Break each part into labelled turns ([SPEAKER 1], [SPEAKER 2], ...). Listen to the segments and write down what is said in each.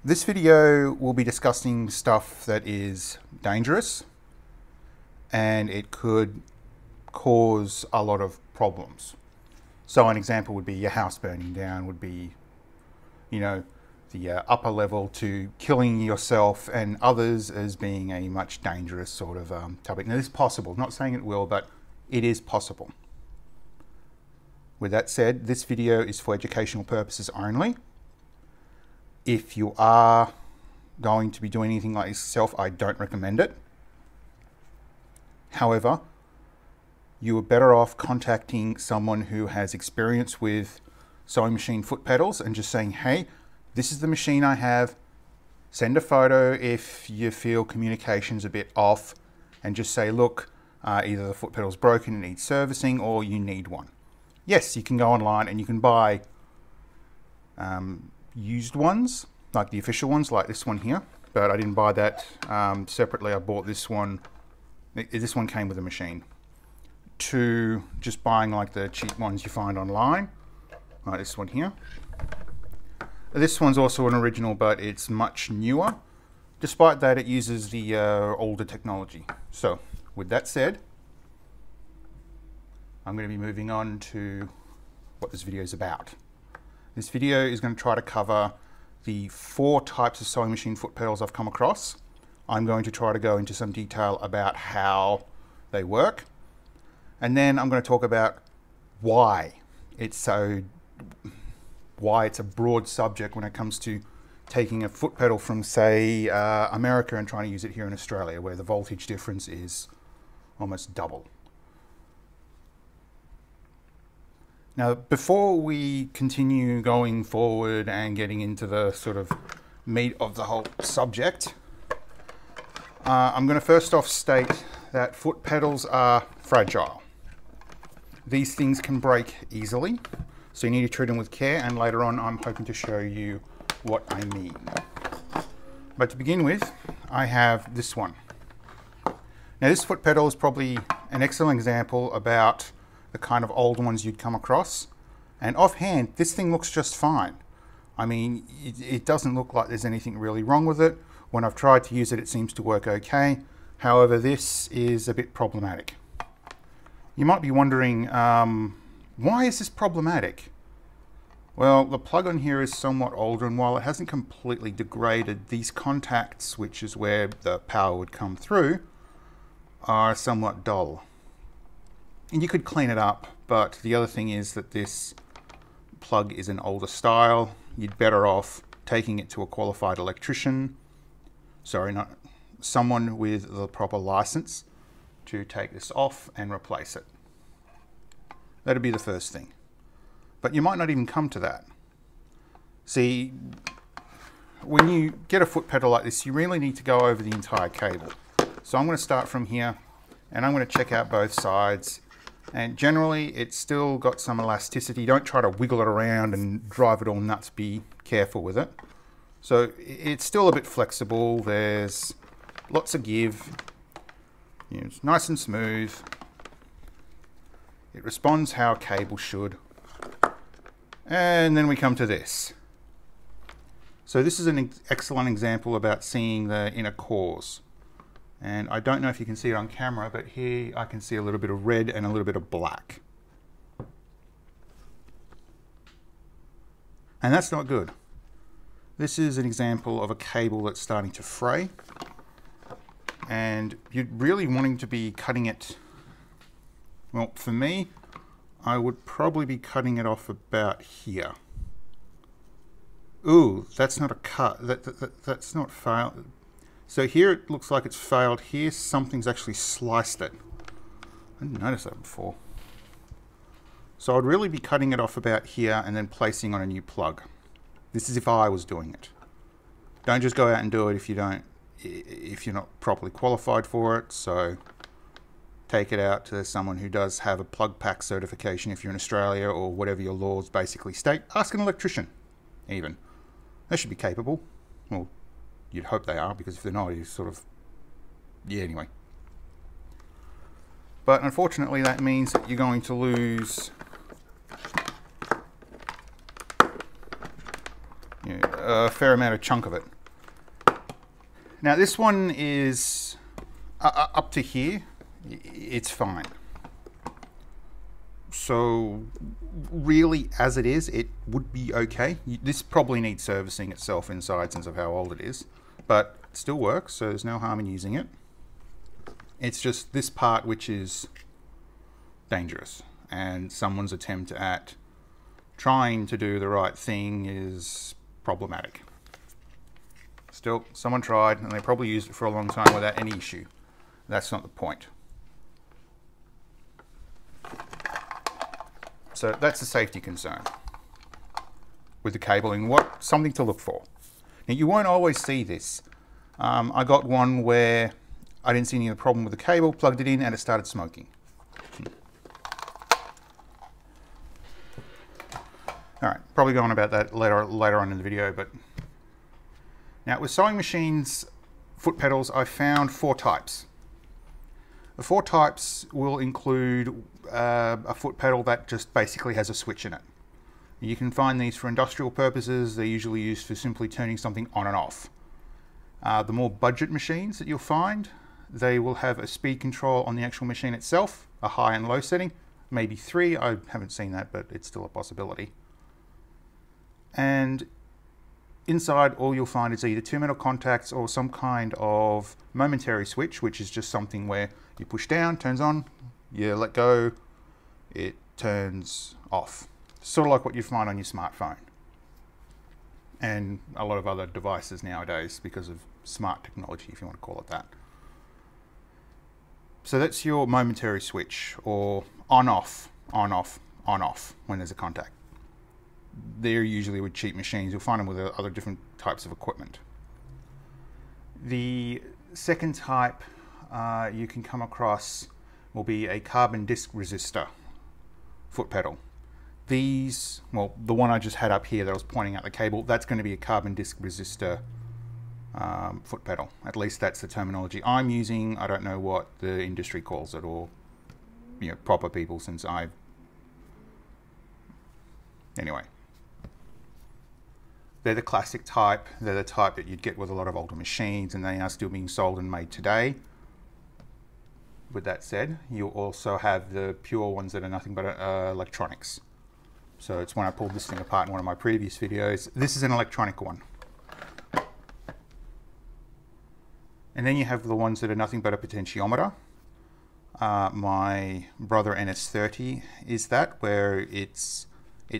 [SPEAKER 1] This video will be discussing stuff that is dangerous and it could cause a lot of problems. So an example would be your house burning down, would be, the upper level to killing yourself and others as being a much dangerous sort of topic. Now, this is possible. I'm not saying it will, but it is possible. With that said, this video is for educational purposes only. If you are going to be doing anything like this yourself, I don't recommend it. However, you are better off contacting someone who has experience with sewing machine foot pedals and just saying, hey, this is the machine I have. Send a photo if you feel communication's a bit off, and just say, look, either the foot pedal's broken and needs servicing, or you need one. Yes, you can go online and you can buy used ones, like the official ones, like this one here, but I didn't buy that separately. I bought this one. This one came with a machine. To just buying like the cheap ones you find online, like this one here. This one's also an original, but it's much newer. Despite that, it uses the older technology. So with that said, I'm going to be moving on to what this video is about. This video is going to try to cover the 4 types of sewing machine foot pedals I've come across. I'm going to try to go into some detail about how they work. And then I'm going to talk about why it's a broad subject when it comes to taking a foot pedal from, say, America and trying to use it here in Australia, where the voltage difference is almost double. Now, before we continue going forward and getting into the sort of meat of the whole subject, I'm going to first off state that foot pedals are fragile. These things can break easily, so you need to treat them with care, and later on I'm hoping to show you what I mean. But to begin with, I have this one. Now, this foot pedal is probably an excellent example about the kind of old ones you'd come across. And offhand, this thing looks just fine. I mean, it doesn't look like there's anything really wrong with it. When I've tried to use it, it seems to work okay. However, this is a bit problematic. You might be wondering, why is this problematic? Well, the plug on here is somewhat older, and while it hasn't completely degraded, these contacts, which is where the power would come through, are somewhat dull. And you could clean it up, but the other thing is that this plug is an older style. You'd better off taking it to a qualified electrician. Sorry, not someone with the proper license to take this off and replace it. That'd be the first thing. But you might not even come to that. See, when you get a foot pedal like this, you really need to go over the entire cable. So I'm going to start from here, and I'm going to check out both sides. And generally, it's still got some elasticity. Don't try to wiggle it around and drive it all nuts. Be careful with it. So it's still a bit flexible. There's lots of give. It's nice and smooth. It responds how a cable should. And then we come to this. So this is an excellent example about seeing the inner cores. And I don't know if you can see it on camera, but here I can see a little bit of red and a little bit of black. And that's not good. This is an example of a cable that's starting to fray. And you're really wanting to be cutting it. Well, for me, I would probably be cutting it off about here. Ooh, that's not a cut. That's not failed. So here it looks like it's failed. Here something's actually sliced it. I didn't notice that before. So I'd really be cutting it off about here and then placing on a new plug. This is if I was doing it. Don't just go out and do it if you're not properly qualified for it. So take it out to someone who does have a plug pack certification if you're in Australia, or whatever your laws basically state. Ask an electrician, even. They should be capable. Well, you'd hope they are, because if they're not, you sort of... Yeah, anyway. But unfortunately, that means that you're going to lose a fair amount of chunk of it. Now this one is up to here, it's fine. So really, as it is, it would be okay. This probably needs servicing itself inside since of how old it is, but it still works, so there's no harm in using it. It's just this part which is dangerous, and someone's attempt at trying to do the right thing is problematic. Still, someone tried, and they probably used it for a long time without any issue. That's not the point. So that's a safety concern with the cabling. Something to look for. Now you won't always see this. I got one where I didn't see any of the problem with the cable, plugged it in, and it started smoking. All right, probably go on about that later on in the video. But now with sewing machines, foot pedals, I found 4 types. The 4 types will include a foot pedal that just basically has a switch in it. You can find these for industrial purposes. They're usually used for simply turning something on and off. The more budget machines that you'll find, they will have a speed control on the actual machine itself, a high and low setting, maybe 3. I haven't seen that, but it's still a possibility. And inside, all you'll find is either 2 metal contacts or some kind of momentary switch, which is just something where you push down, turns on, you let go, it turns off. Sort of like what you find on your smartphone and a lot of other devices nowadays because of smart technology, if you want to call it that. So that's your momentary switch, or on off, on off, on off when there's a contact. They're usually with cheap machines. You'll find them with other different types of equipment. The second type you can come across will be a carbon disc resistor foot pedal. These, well, the one I just had up here that I was pointing out the cable, that's going to be a carbon disc resistor foot pedal. At least that's the terminology I'm using. I don't know what the industry calls it, or proper people, since anyway. They're the classic type. They're the type that you'd get with a lot of older machines, and they are still being sold and made today. With that said, you'll also have the pure ones that are nothing but electronics. So it's when I pulled this thing apart in one of my previous videos. This is an electronic one. And then you have the ones that are nothing but a potentiometer. My Brother NS30 is that, where it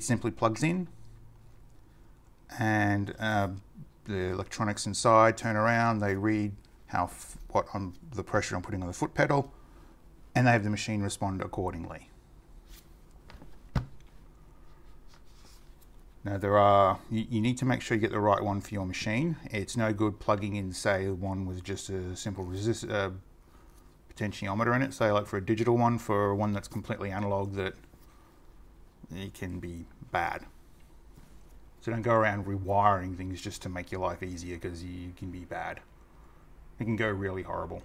[SPEAKER 1] simply plugs in, and the electronics inside turn around, they read the pressure I'm putting on the foot pedal, and they have the machine respond accordingly. Now you need to make sure you get the right one for your machine. It's no good plugging in, say, one with just a simple potentiometer in it, say like for a digital one, for one that's completely analog, that it can be bad. So don't go around rewiring things just to make your life easier, because you can be bad. It can go really horrible.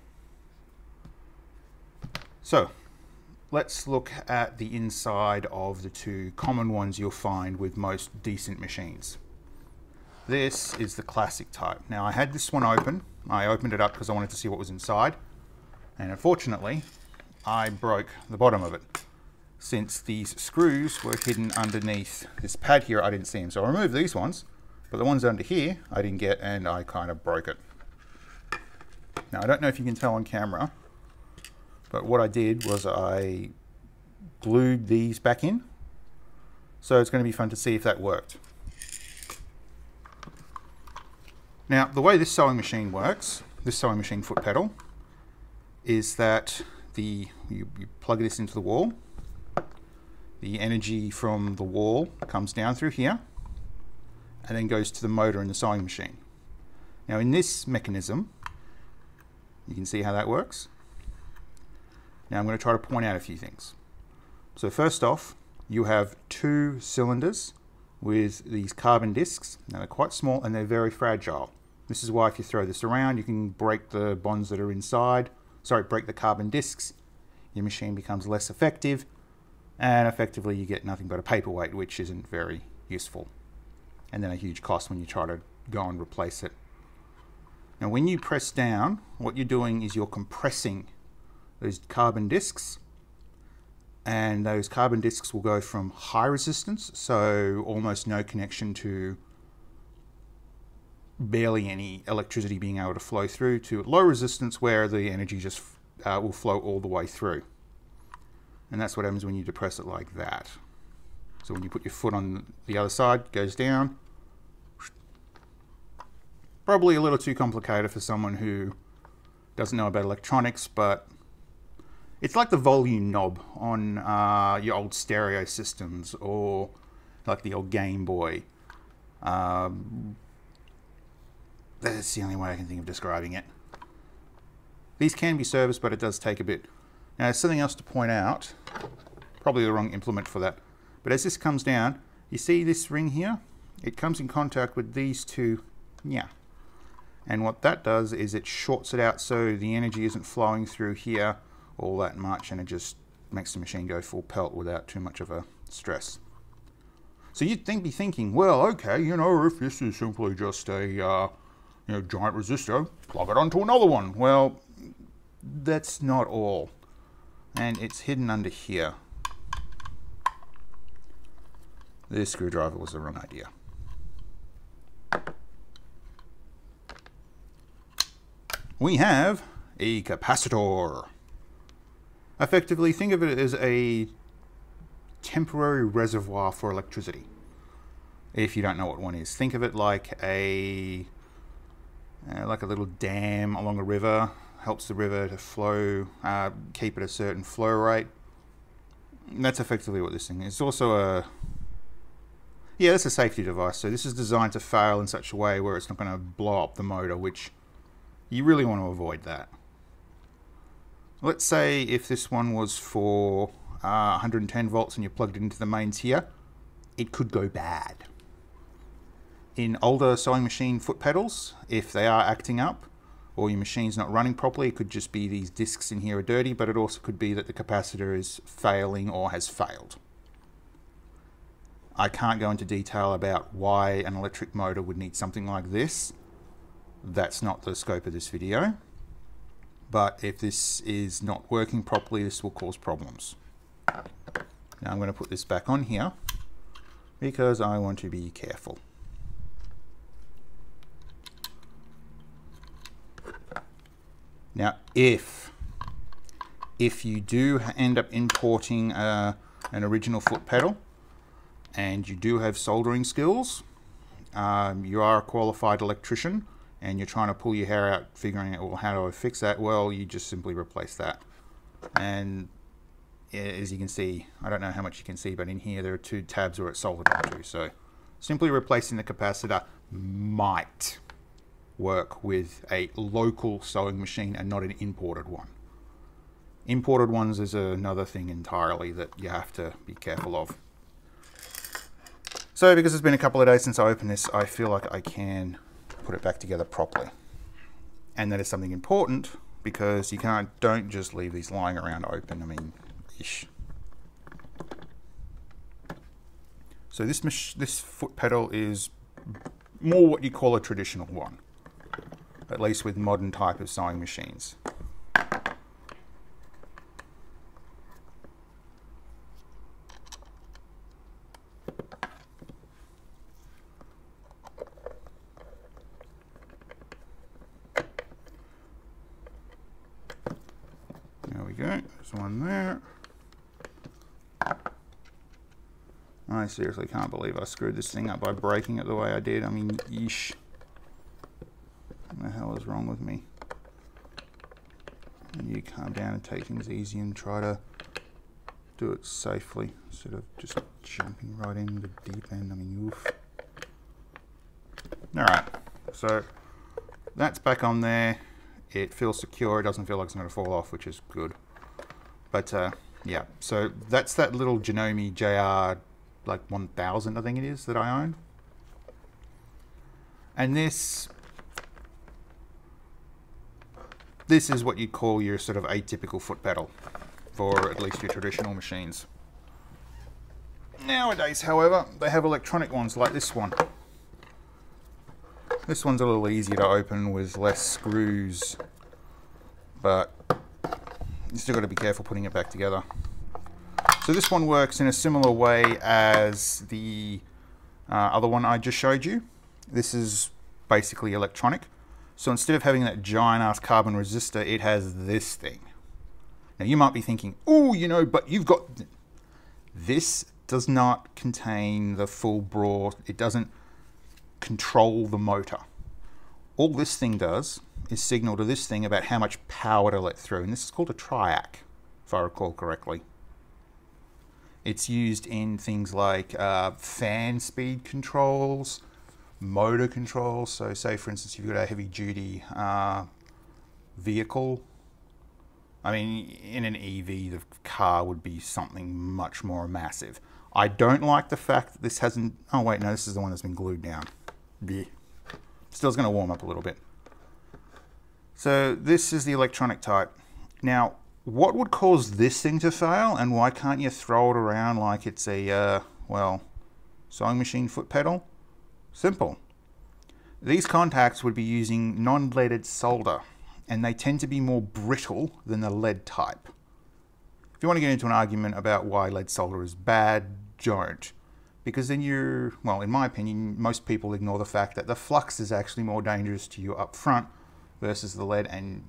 [SPEAKER 1] So let's look at the inside of the 2 common ones you'll find with most decent machines. This is the classic type. Now I had this one open. I opened it up because I wanted to see what was inside. And unfortunately, I broke the bottom of it. Since these screws were hidden underneath this pad here, I didn't see them. So I removed these ones, but the ones under here I didn't get, and I kind of broke it. Now I don't know if you can tell on camera, but what I did was I glued these back in. So it's going to be fun to see if that worked. Now the way this sewing machine works, this sewing machine foot pedal, is that you plug this into the wall. The energy from the wall comes down through here and then goes to the motor in the sewing machine. Now in this mechanism, you can see how that works. Now I'm going to try to point out a few things. So first off, you have 2 cylinders with these carbon discs. Now they're quite small and they're very fragile. This is why if you throw this around, you can break the bonds that are inside. Sorry, break the carbon discs. Your machine becomes less effective, and effectively you get nothing but a paperweight, which isn't very useful. and then a huge cost when you try to go and replace it. Now when you press down, what you're doing is you're compressing those carbon discs, and those carbon discs will go from high resistance, so almost no connection to barely any electricity being able to flow through, to low resistance where the energy just will flow all the way through. And that's what happens when you depress it like that. So when you put your foot on the other side, it goes down. Probably a little too complicated for someone who doesn't know about electronics, but it's like the volume knob on your old stereo systems, or like the old Game Boy. That's the only way I can think of describing it. These can be serviced, but it does take a bit. Now, there's something else to point out. Probably the wrong implement for that. But as this comes down, you see this ring here? It comes in contact with these two, yeah. And what that does is it shorts it out so the energy isn't flowing through here all that much, and it just makes the machine go full pelt without too much of a stress. So you'd be thinking, well, okay, you know, if this is simply just a giant resistor, plug it onto another one. Well, that's not all. And it's hidden under here. This screwdriver was the wrong idea. We have a capacitor. Effectively, think of it as a temporary reservoir for electricity. If you don't know what one is, think of it like a little dam along a river. Helps the river to flow, keep at a certain flow rate. And that's effectively what this thing is. It's also that's a safety device. So this is designed to fail in such a way where it's not going to blow up the motor, which you really want to avoid that. Let's say if this one was for 110 volts and you plugged it into the mains here, it could go bad. In older sewing machine foot pedals, if they are acting up or your machine's not running properly, it could just be these discs in here are dirty, but it also could be that the capacitor is failing or has failed. I can't go into detail about why an electric motor would need something like this. That's not the scope of this video. But if this is not working properly, this will cause problems. Now I'm going to put this back on here because I want to be careful. Now, if you do end up importing an original foot pedal and you do have soldering skills, you are a qualified electrician, and you're trying to pull your hair out figuring out, well, how do I fix that? Well, you just simply replace that. And as you can see, I don't know how much you can see, but in here there are two tabs where it's soldered onto. So simply replacing the capacitor might work with a local sewing machine and not an imported one. Imported ones is another thing entirely that you have to be careful of. So because it's been a couple of days since I opened this, I feel like I can put it back together properly. And that is something important because you don't just leave these lying around open. I mean, ish. So this foot pedal is more what you call a traditional one, at least with modern type of sewing machines. There we go, there's one there. I seriously can't believe I screwed this thing up by breaking it the way I did. I mean, yeesh. What the hell is wrong with me? And you calm down and take things easy and try to do it safely instead of just jumping right in the deep end. I mean, oof. Alright, so that's back on there. It feels secure. It doesn't feel like it's going to fall off, which is good. But yeah, so that's that little Janome JR like 1000, I think it is, that I own. And this is what you'd call your sort of atypical foot pedal for at least your traditional machines. Nowadays, however, they have electronic ones like this one. This one's a little easier to open with less screws, but you still got to be careful putting it back together. So this one works in a similar way as the other one I just showed you. This is basically electronic. So instead of having that giant ass carbon resistor, it has this thing. Now you might be thinking, oh, you know, but you've got... This does not contain the full bore. It doesn't control the motor. All this thing does is signal to this thing about how much power to let through. And this is called a triac, if I recall correctly. It's used in things like fan speed controls, motor controls. So say, for instance, you've got a heavy duty vehicle. I mean, in an EV, the car would be something much more massive. I don't like the fact that this hasn't... Oh, wait, no, this is the one that's been glued down. Blech. Still, it's going to warm up a little bit. So this is the electronic type. Now, what would cause this thing to fail, and why can't you throw it around like it's a, well, sewing machine foot pedal? Simple. These contacts would be using non-leaded solder, and they tend to be more brittle than the lead type. If you want to get into an argument about why lead solder is bad, don't. Because then you're, well, in my opinion, most people ignore the fact that the flux is actually more dangerous to you up front versus the lead, and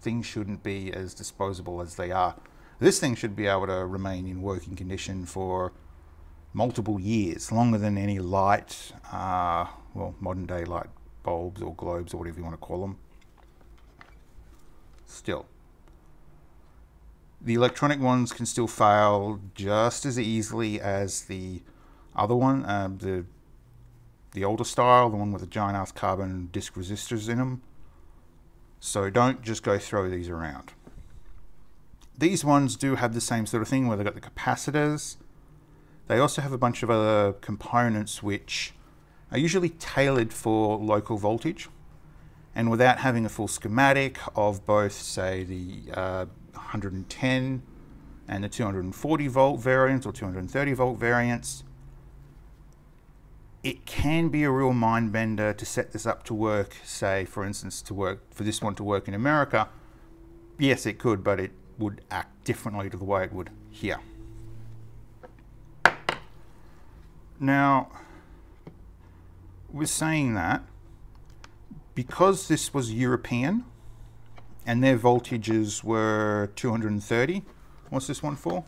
[SPEAKER 1] things shouldn't be as disposable as they are. This thing should be able to remain in working condition for multiple years, longer than any light, well, modern day light bulbs or globes or whatever you want to call them. Still, the electronic ones can still fail just as easily as the other one, the older style, the one with the giant ass carbon disc resistors in them. So don't just go throw these around. These ones do have the same sort of thing where they've got the capacitors. They also have a bunch of other components which are usually tailored for local voltage. And without having a full schematic of both, say, the 110 and the 240 volt variants or 230 volt variants, it can be a real mind bender to set this up to work, say, for instance, to work for this one to work in America. Yes, it could, but it would act differently to the way it would here. Now, with saying that, because this was European and their voltages were 230, what's this one for?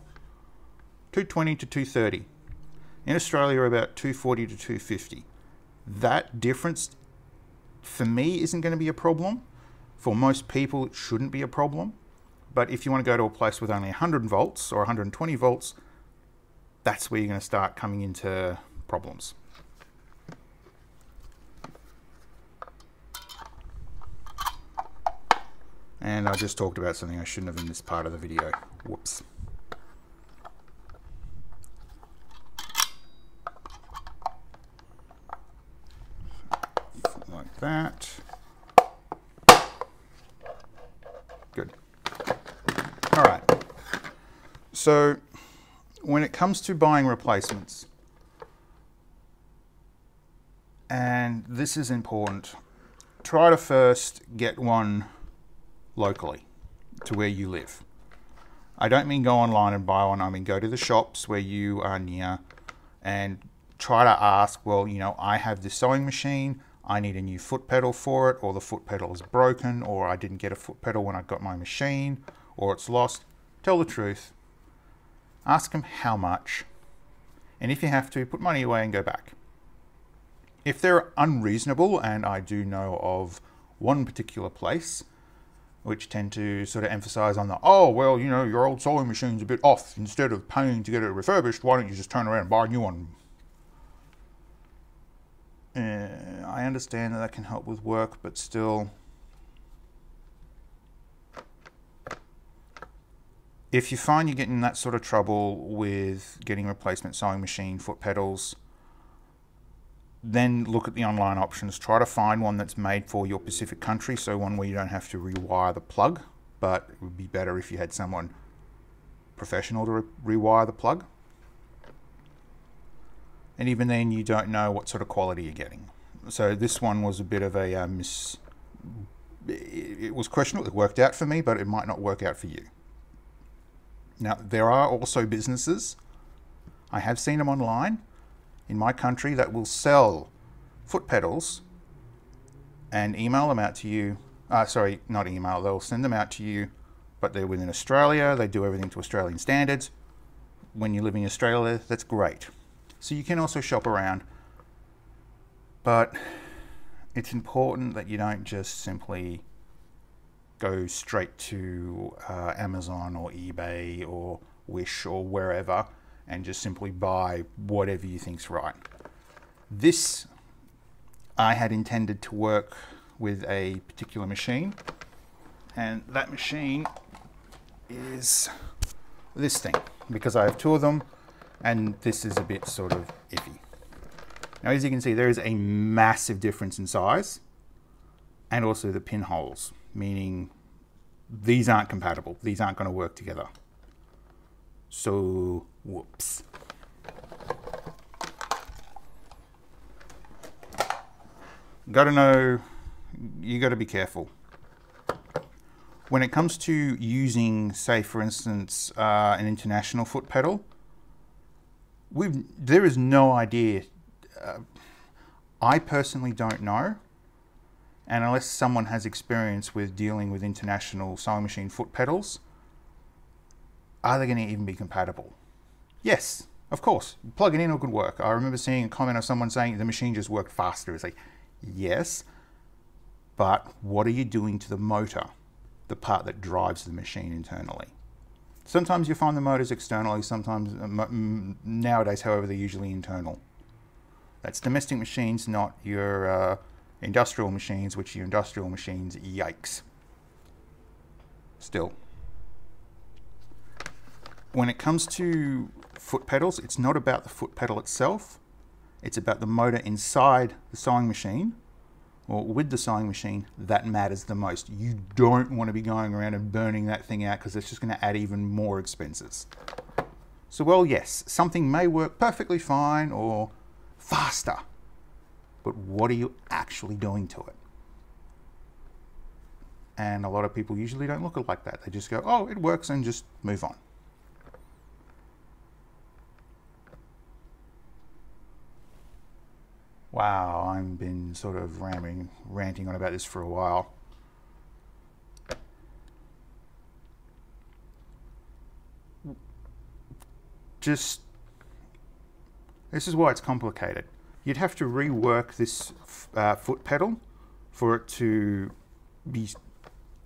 [SPEAKER 1] 220 to 230. In Australia, about 240 to 250. That difference, for me, isn't going to be a problem. For most people, it shouldn't be a problem. But if you want to go to a place with only 100 volts or 120 volts, that's where you're going to start coming into problems. And I just talked about something I shouldn't have in this part of the video. Whoops. Like that. Good. All right. So when it comes to buying replacements, and this is important, try to first get one locally to where you live. I don't mean go online and buy one. I mean go to the shops where you are near and try to ask, well, you know, I have this sewing machine, I need a new foot pedal for it, or the foot pedal is broken, or I didn't get a foot pedal when I got my machine, or it's lost. Tell the truth. Ask them how much, and if you have to, put money away and go back. If they're unreasonable, and I do know of one particular place which tend to sort of emphasize on the, oh, well, you know, your old sewing machine's a bit off. Instead of paying to get it refurbished, why don't you just turn around and buy a new one? I understand that can help with work, but still, if you find you're getting that sort of trouble with getting replacement sewing machine foot pedals, then look at the online options. Try to find one that's made for your specific country, so one where you don't have to rewire the plug, but it would be better if you had someone professional to rewire the plug. And even then, you don't know what sort of quality you're getting. So this one was a bit of a it was questionable. It worked out for me, but it might not work out for you. Now, there are also businesses, I have seen them online in my country, that will sell foot pedals and email them out to you. Sorry, not email, they'll send them out to you, but they're within Australia. They do everything to Australian standards. When you live in Australia, that's great. So you can also shop around, but it's important that you don't just simply go straight to Amazon or eBay or Wish or wherever and just simply buy whatever you think's right. This I had intended to work with a particular machine, and that machine is this thing, because I have two of them and this is a bit sort of iffy. Now, as you can see, there is a massive difference in size and also the pinholes, meaning these aren't compatible. These aren't going to work together. So, whoops. Gotta know, you gotta be careful. When it comes to using, say, for instance, an international foot pedal, there is no idea. I personally don't know, and unless someone has experience with dealing with international sewing machine foot pedals, are they going to even be compatible? Yes, of course. Plug it in, it could work. I remember seeing a comment of someone saying the machine just worked faster. It's like, yes, but what are you doing to the motor, the part that drives the machine internally? Sometimes you find the motors externally, sometimes, nowadays, however, they're usually internal. That's domestic machines, not your industrial machines, which your industrial machines, yikes. Still. When it comes to foot pedals, it's not about the foot pedal itself. It's about the motor inside the sewing machine, or with the sewing machine, that matters the most. You don't want to be going around and burning that thing out, because it's just going to add even more expenses. So, well, yes, something may work perfectly fine or faster, but what are you actually doing to it? And a lot of people usually don't look at it like that. They just go, oh, it works, and just move on. Wow, I've been sort of ranting on about this for a while. This is why it's complicated. You'd have to rework this foot pedal for it to be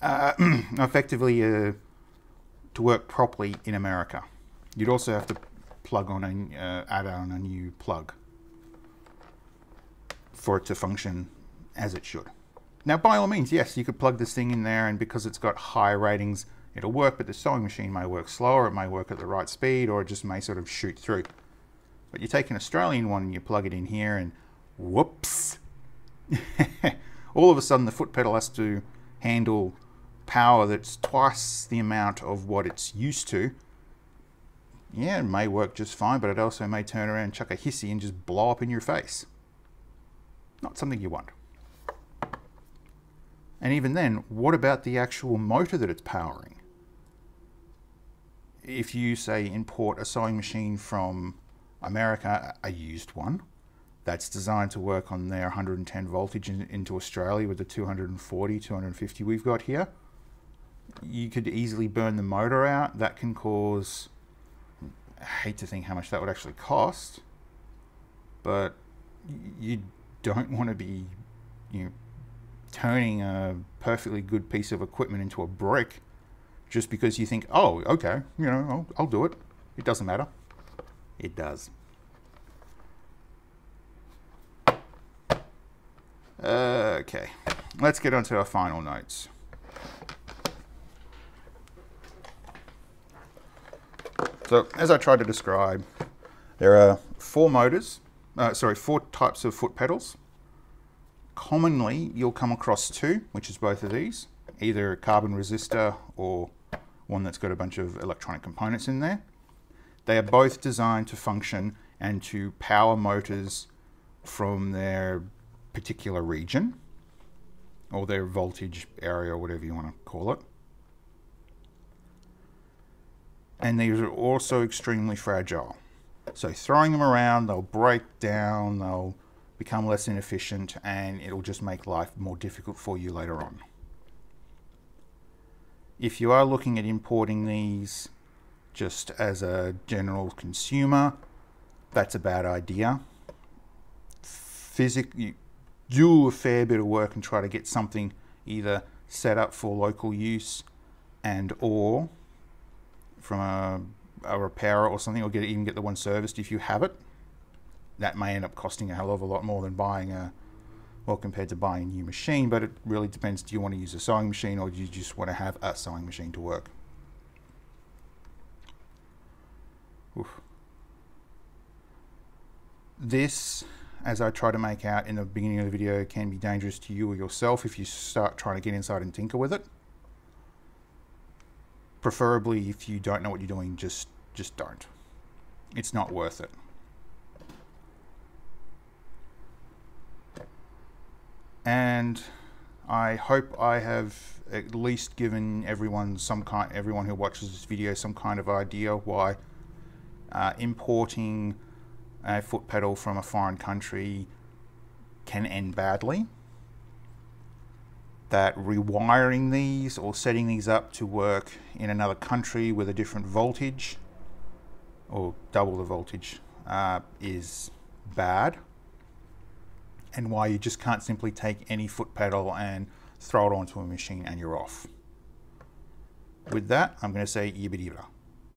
[SPEAKER 1] effectively to work properly in America. You'd also have to plug on add on a new plug for it to function as it should. Now, by all means, yes, you could plug this thing in there, and because it's got high ratings, it'll work, but the sewing machine may work slower, it may work at the right speed, or it just may sort of shoot through. But you take an Australian one and you plug it in here and whoops. All of a sudden the foot pedal has to handle power that's twice the amount of what it's used to. Yeah, it may work just fine, but it also may turn around and chuck a hissy and just blow up in your face. Not something you want. And even then, what about the actual motor that it's powering? If you, say, import a sewing machine from America, a used one, that's designed to work on their 110 voltage into Australia with the 240, 250 we've got here, you could easily burn the motor out. That can cause, I hate to think how much that would actually cost, but you don't want to be, turning a perfectly good piece of equipment into a brick just because you think, oh, okay, I'll do it. It doesn't matter. It does. Okay, let's get on to our final notes. So, as I tried to describe, there are four types of foot pedals. Commonly, you'll come across two, which is both of these, either a carbon resistor or one that's got a bunch of electronic components in there. They are both designed to function and to power motors from their particular region or their voltage area or whatever you want to call it. And these are also extremely fragile. So throwing them around, they'll break down, they'll become less efficient, and it'll just make life more difficult for you later on. If you are looking at importing these just as a general consumer, that's a bad idea. You do a fair bit of work and try to get something either set up for local use and or from a repairer or something, or even get the one serviced if you have it. That may end up costing a hell of a lot more than compared to buying a new machine, but it really depends. Do you want to use a sewing machine, or do you just want to have a sewing machine to work? Oof. This, as I try to make out in the beginning of the video, can be dangerous to you or yourself if you start trying to get inside and tinker with it. Preferably, if you don't know what you're doing, just don't. It's not worth it. And I hope I have at least given everyone who watches this video some kind of idea why importing a foot pedal from a foreign country can end badly. That rewiring these or setting these up to work in another country with a different voltage or double the voltage is bad, and why you just can't simply take any foot pedal and throw it onto a machine and you're off. With that, I'm going to say yibba-dibba.